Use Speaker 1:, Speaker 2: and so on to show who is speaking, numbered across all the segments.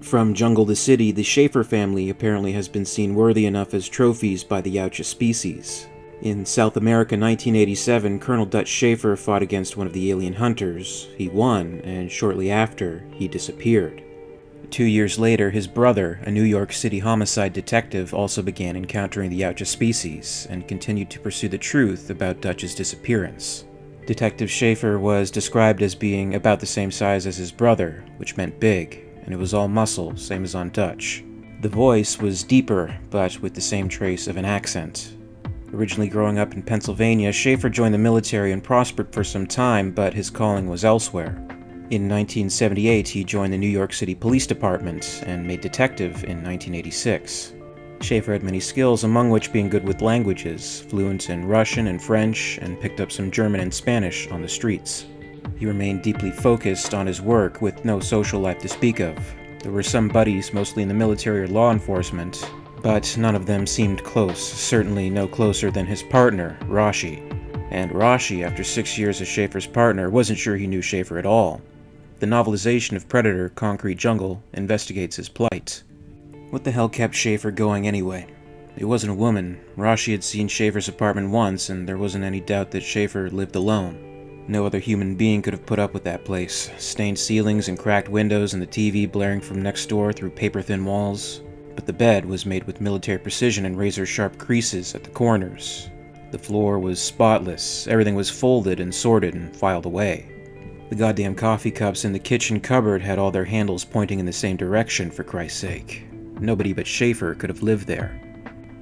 Speaker 1: From jungle to city, the Schaefer family apparently has been seen worthy enough as trophies by the Yautja species. In South America 1987, Colonel Dutch Schaefer fought against one of the alien hunters. He won, and shortly after, he disappeared. 2 years later, his brother, a New York City Homicide detective, also began encountering the Yautja species, and continued to pursue the truth about Dutch's disappearance. Detective Schaefer was described as being about the same size as his brother, which meant big, and it was all muscle, same as on Dutch. The voice was deeper, but with the same trace of an accent. Originally growing up in Pennsylvania, Schaefer joined the military and prospered for some time, but his calling was elsewhere. In 1978, he joined the New York City Police Department and made detective in 1986. Schaefer had many skills, among which being good with languages, fluent in Russian and French, and picked up some German and Spanish on the streets. He remained deeply focused on his work, with no social life to speak of. There were some buddies, mostly in the military or law enforcement, but none of them seemed close, certainly no closer than his partner, Rashi. And Rashi, after 6 years as Schaefer's partner, wasn't sure he knew Schaefer at all. The novelization of Predator, Concrete Jungle, investigates his plight. What the hell kept Schaefer going anyway? It wasn't a woman. Rashi had seen Schaefer's apartment once, and there wasn't any doubt that Schaefer lived alone. No other human being could have put up with that place. Stained ceilings and cracked windows, and the TV blaring from next door through paper-thin walls. But the bed was made with military precision and razor-sharp creases at the corners. The floor was spotless, everything was folded and sorted and filed away. The goddamn coffee cups in the kitchen cupboard had all their handles pointing in the same direction, for Christ's sake. Nobody but Schaefer could have lived there.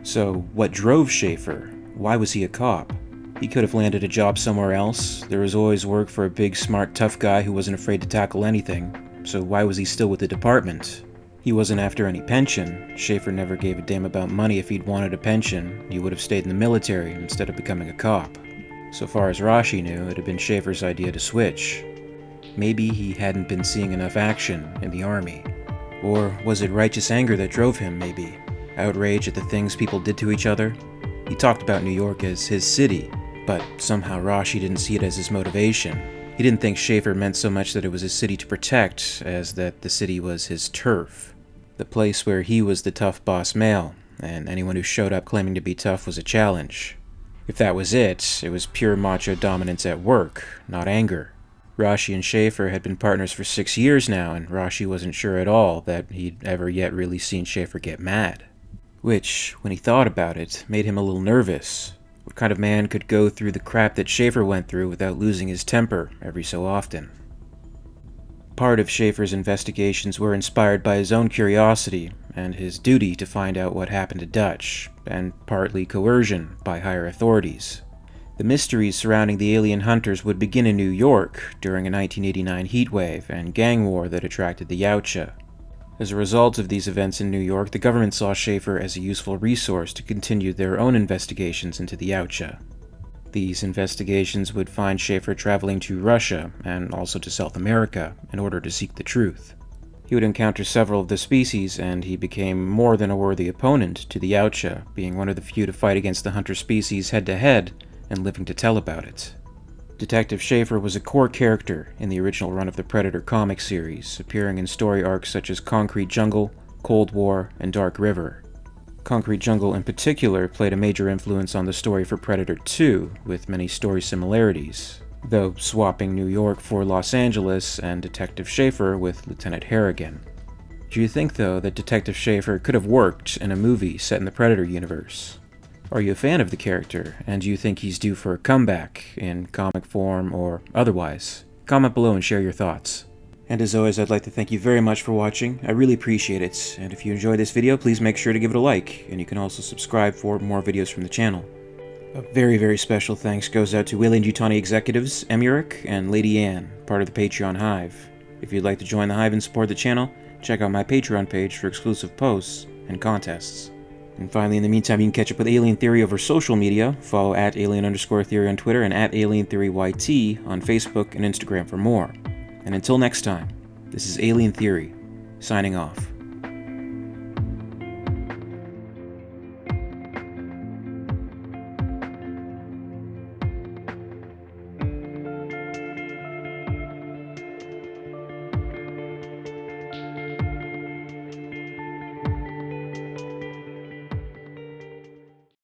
Speaker 1: So, what drove Schaefer? Why was he a cop? He could have landed a job somewhere else. There was always work for a big, smart, tough guy who wasn't afraid to tackle anything. So why was he still with the department? He wasn't after any pension. Schaefer never gave a damn about money. If he'd wanted a pension, he would have stayed in the military instead of becoming a cop. So far as Rashi knew, it had been Schaefer's idea to switch. Maybe he hadn't been seeing enough action in the army. Or was it righteous anger that drove him, maybe? Outrage at the things people did to each other? He talked about New York as his city, but somehow Rashi didn't see it as his motivation. He didn't think Schaefer meant so much that it was his city to protect, as that the city was his turf. The place where he was the tough boss male, and anyone who showed up claiming to be tough was a challenge. If that was it was pure macho dominance at work, not anger. Rashi and Schaefer had been partners for 6 years now, and Rashi wasn't sure at all that he'd ever yet really seen Schaefer get mad. Which, when he thought about it, made him a little nervous. What kind of man could go through the crap that Schaefer went through without losing his temper every so often? Part of Schaefer's investigations were inspired by his own curiosity and his duty to find out what happened to Dutch, and partly coercion by higher authorities. The mysteries surrounding the alien hunters would begin in New York during a 1989 heatwave and gang war that attracted the Yautja. As a result of these events in New York, the government saw Schaefer as a useful resource to continue their own investigations into the Yautja. These investigations would find Schaefer traveling to Russia and also to South America in order to seek the truth. He would encounter several of the species, and he became more than a worthy opponent to the Yautja, being one of the few to fight against the hunter species head-to-head and living to tell about it. Detective Schaefer was a core character in the original run of the Predator comic series, appearing in story arcs such as Concrete Jungle, Cold War, and Dark River. Concrete Jungle in particular played a major influence on the story for Predator 2, with many story similarities, though swapping New York for Los Angeles and Detective Schaefer with Lieutenant Harrigan. Do you think, though, that Detective Schaefer could have worked in a movie set in the Predator universe? Are you a fan of the character, and do you think he's due for a comeback, in comic form or otherwise? Comment below and share your thoughts. And as always, I'd like to thank you very much for watching. I really appreciate it, and if you enjoyed this video, please make sure to give it a like, and you can also subscribe for more videos from the channel. A very, very special thanks goes out to WEYLAND YUTANI executives, EmYarUk and Lady Anne, part of the Patreon Hive. If you'd like to join the Hive and support the channel, check out my Patreon page for exclusive posts and contests. And finally, in the meantime, you can catch up with Alien Theory over social media. Follow @alien_theory on Twitter and @alientheoryyt on Facebook and Instagram for more. And until next time, this is Alien Theory, signing off.